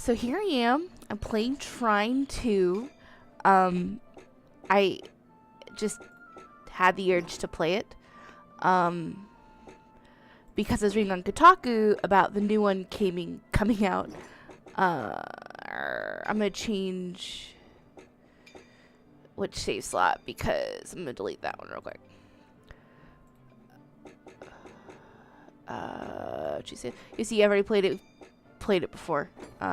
So here I am. I'm playing Trine 2. I just had the urge to play it. Because I was reading on Kotaku about the new one coming out. I'm gonna change which save slot because I'm gonna delete that one real quick. You see, I've already played it before. So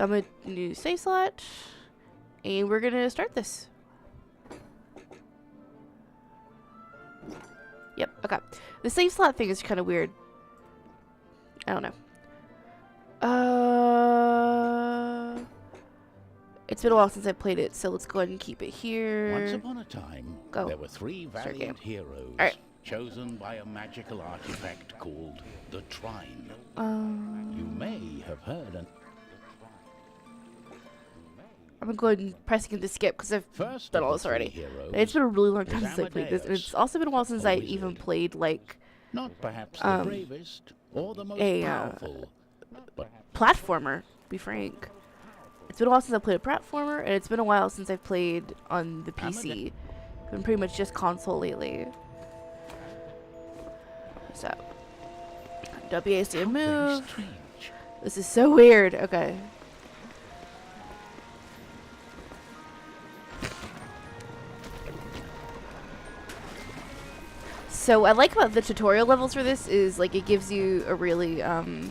I'm gonna new save slot, and we're gonna start this. Yep. Okay. The save slot thing is kind of weird. I don't know. It's been a while since I played it, so let's go ahead and keep it here. Once upon a time, there were three valiant heroes chosen by a magical artifact called the Trine. You may have heard an... I'm gonna go ahead and press again to skip because I've done all this already. It's been a really long time since I played this, and it's also been a while since I even played like not perhaps the bravest or the most powerful, but platformer. To be frank, it's been a while since I played a platformer, and it's been a while since I've played on the PC. I've been pretty much just console lately. So, WASD move. This is so weird. Okay. So I like about the tutorial levels for this is like it gives you a really good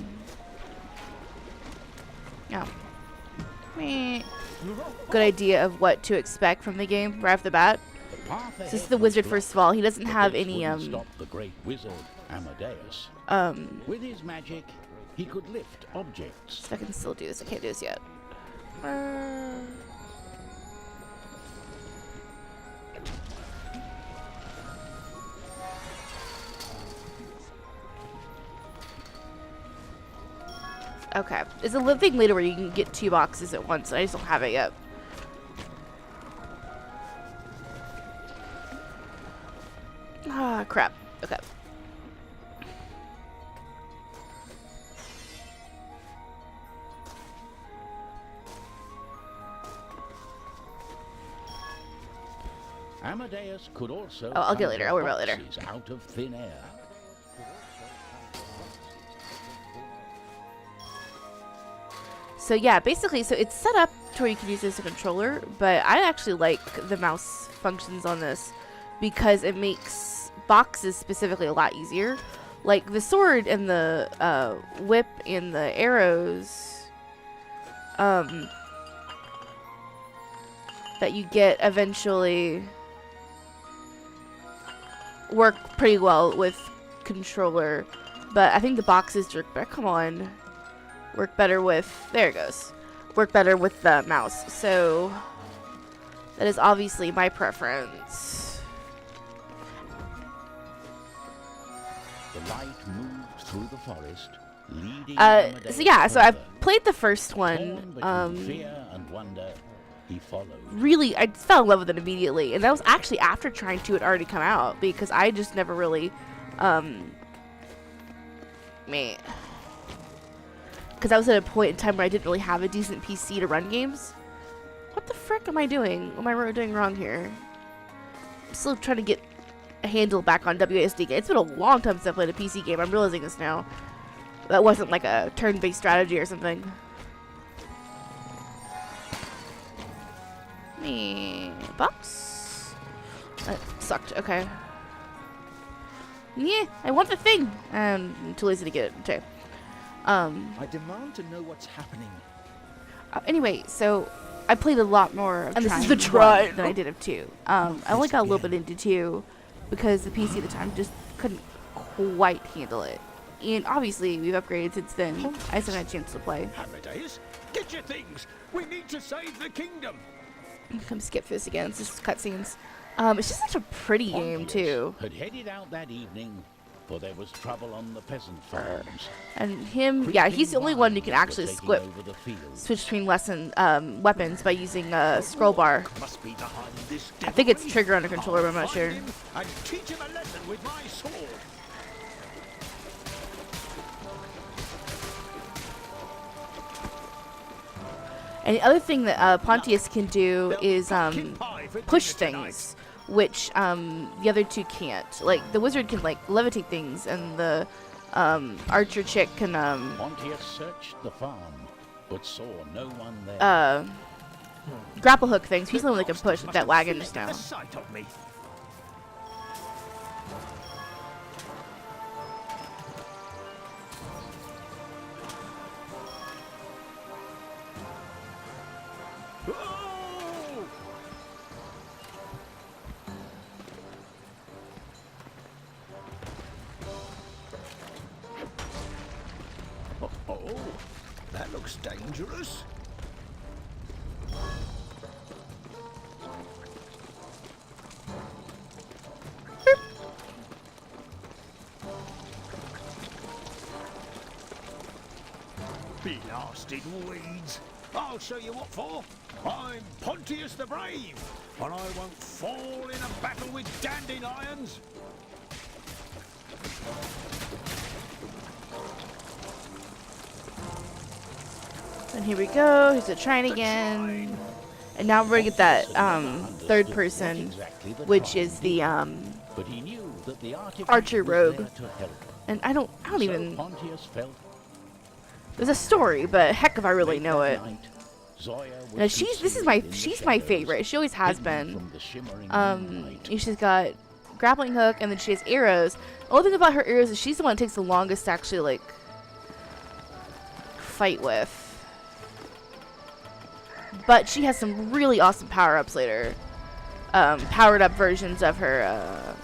idea of what to expect from the game right off the bat. So this is the wizard first of all. He doesn't have any stop the great wizard Amadeus. With his magic, he could lift objects. So I can still do this. I can't do this yet. Okay. There's a little thing later where you can get 2 boxes at once. I just don't have it yet. Ah, crap. Okay. Amadeus could also I'll get later. I'll worry about it later. Out of thin air. So yeah, basically, so it's set up to where you can use this as a controller, but I actually like the mouse functions on this because it makes boxes specifically a lot easier. Like the sword and the whip and the arrows that you get eventually work pretty well with controller, but I think the boxes work better with, there it goes, work better with the mouse. So that is obviously my preference. The light moved through the forest, leading so yeah, so I've played the first one. Fear and wonder, he followed. Really, I fell in love with it immediately, and that was actually after Trine 2 had already come out because I just never really, because I was at a point in time where I didn't really have a decent PC to run games. What the frick am I doing? What am I doing wrong here? I'm still trying to get a handle back on WASD. It's been a long time since I played a PC game. I'm realizing this now. That wasn't like a turn-based strategy or something. Box? That sucked. Okay. Yeah, I want the thing. I'm too lazy to get it. Okay. I demand to know what's happening. Anyway, so I played a lot more of and this is the Trine than I did of 2. I only got a little bit into 2 because the PC at the time just couldn't quite handle it. And obviously, we've upgraded since then. I just haven't had a chance to play. Amadeus, get your things. We need to save the kingdom. Come skip through this again. It's just cutscenes. It's just such a pretty game too. Had headed out that evening, for there was trouble on the peasant farms. And him, yeah, he's the only one who can actually switch between weapons by using a scroll bar. I think it's trigger on a controller, but I'm not sure. And teach him a lesson with my sword. And the other thing that Pontius can do is push things, which the other two can't. Like, the wizard can, like, levitate things, and the archer chick can Pontius searched the farm, but saw no one there. grapple hook things. He's the one that can push with that wagon just now. Oh, that looks dangerous. Blasted weeds. I'll show you what for. I'm Pontius the Brave, and I won't fall in a battle with dandelions. And here we go. Here's the Trine again. And now we're gonna get that third person, which is the archer rogue. And I don't even. There's a story, but heck if I really know it. Now she's my favorite. She always has been. She's got grappling hook, and then she has arrows. The only thing about her arrows is she's the one that takes the longest to actually like fight with. But she has some really awesome power-ups later. Powered up versions of her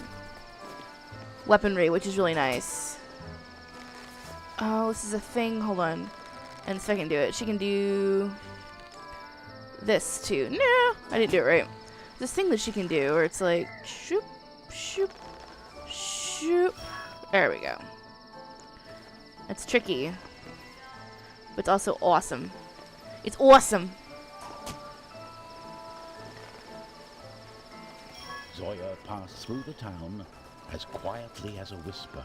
weaponry, which is really nice. Oh, this is a thing. Hold on. And so I can do it. She can do this too. No, I didn't do it right. This thing that she can do where it's like shoop, shoop, shoop. There we go. It's tricky. But it's also awesome. It's awesome. Zoya passed through the town as quietly as a whisper.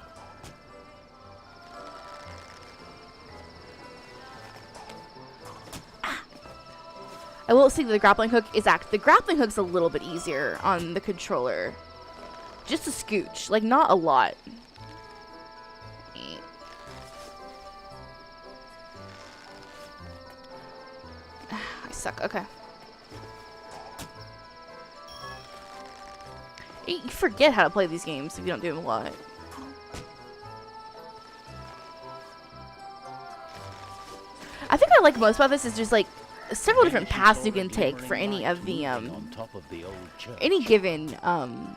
I will say that the grappling hook is the grappling hook's a little bit easier on the controller. Just a scooch, like not a lot. I suck. Okay. You forget how to play these games if you don't do them a lot. I think what I like most about this is just like several different paths you can take for any of the any given what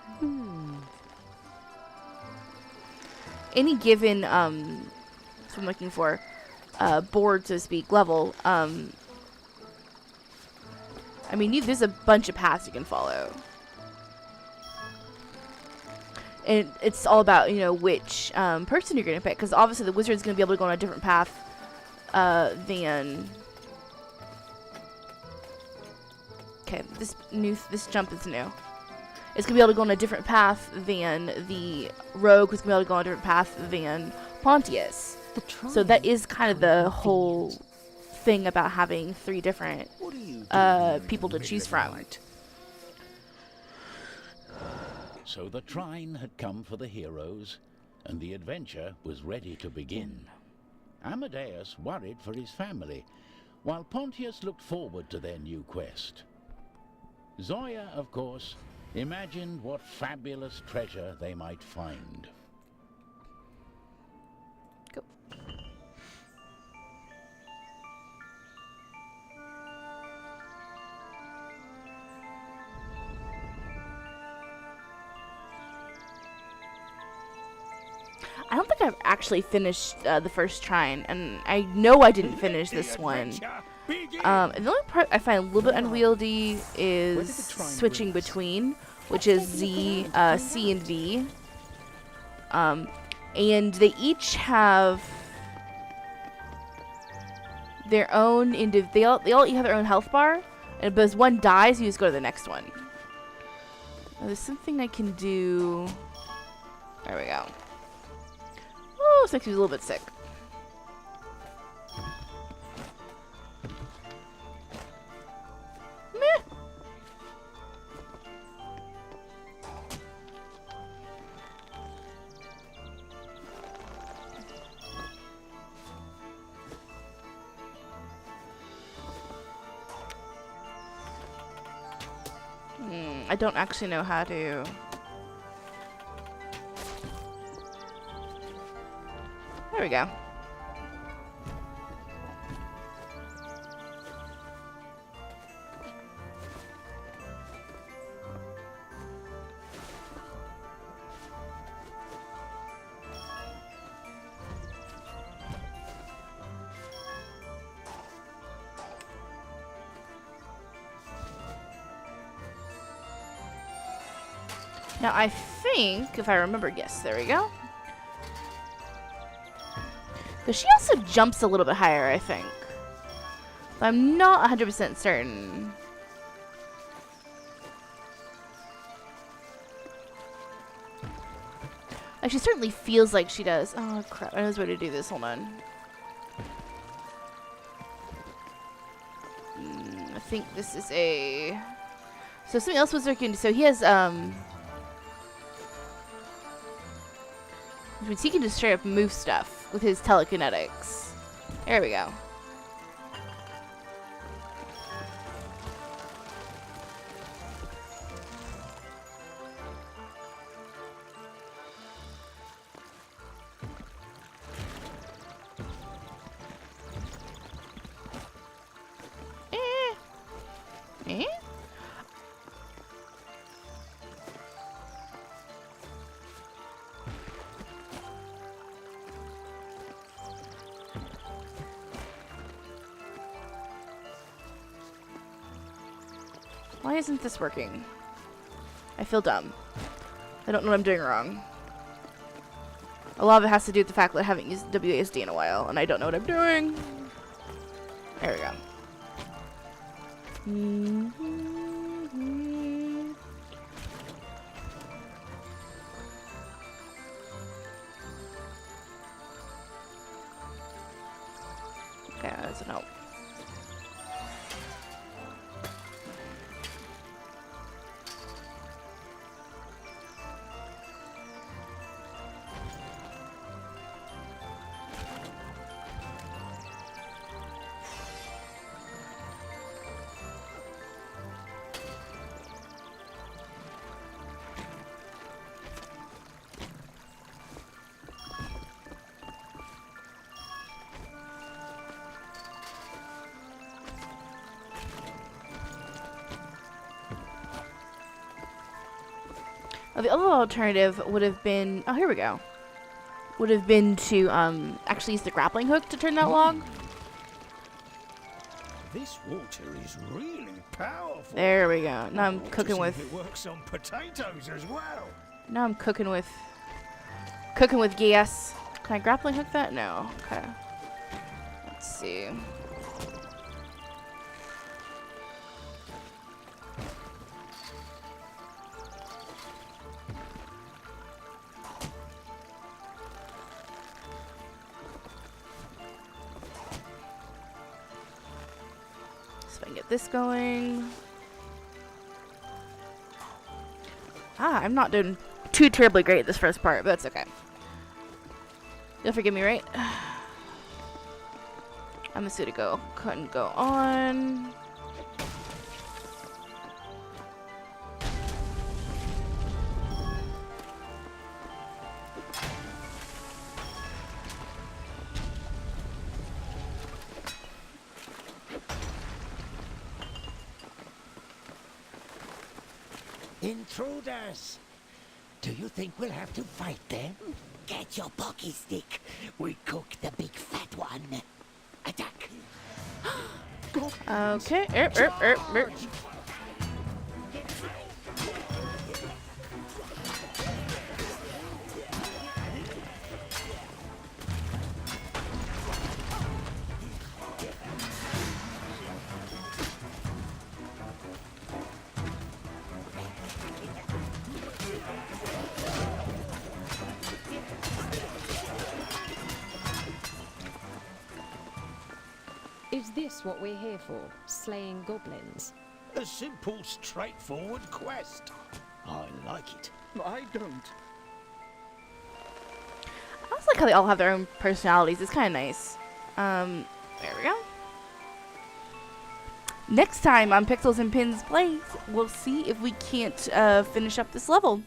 I'm looking for, board, so to speak, level. I mean, there's a bunch of paths you can follow. And it's all about, which person you're going to pick. Because obviously the wizard's going to be able to go on a different path than... Okay, this jump is new. It's going to be able to go on a different path than the rogue, who's going to be able to go on a different path than Pontius. So that is kind of the whole thing about having 3 different people to choose from. So the Trine had come for the heroes, and the adventure was ready to begin. Amadeus worried for his family, while Pontius looked forward to their new quest. Zoya, of course, imagined what fabulous treasure they might find. Go. I don't think I've actually finished the first Trine, and I know I didn't finish this one. The only part I find a little bit unwieldy is switching between, which is Z, C, and V. And they each have their own they all have their own health bar, and as one dies, you just go to the next one. Now, there's something I can do. There we go. Oh, this makes me a little bit sick. I don't actually know how to... There we go. Now I think, if I remember, yes, there we go. Because she also jumps a little bit higher, I think. But I'm not 100% certain. Like, she certainly feels like she does. Oh, crap. I know the way to do this. Hold on. I think this is a... So something else was working. So he has, which means he can just straight up move stuff with his telekinetics. There we go. Why isn't this working? I feel dumb. I don't know what I'm doing wrong. A lot of it has to do with the fact that I haven't used WASD in a while, and I don't know what I'm doing. There we go. Okay, that doesn't help. The other alternative would have been... Oh, here we go. Would have been to actually use the grappling hook to turn that log. This water is really powerful. There we go. Now I'm cooking with... It works on potatoes as well. Now I'm cooking with gas. Can I grappling hook that? No. Okay. Let's see. So I can get this going. I'm not doing too terribly great this first part, but that's okay. You'll forgive me, right? I'm just gonna go couldn't go on. Intruders! Do you think we'll have to fight them? Get your pocky stick. We cooked the big fat one. Attack! Okay. Is this what we're here for? Slaying goblins? A simple, straightforward quest. I like it. I don't. I also like how they all have their own personalities. It's kind of nice. There we go. Next time on Pixels and Pins Plays, we'll see if we can't finish up this level.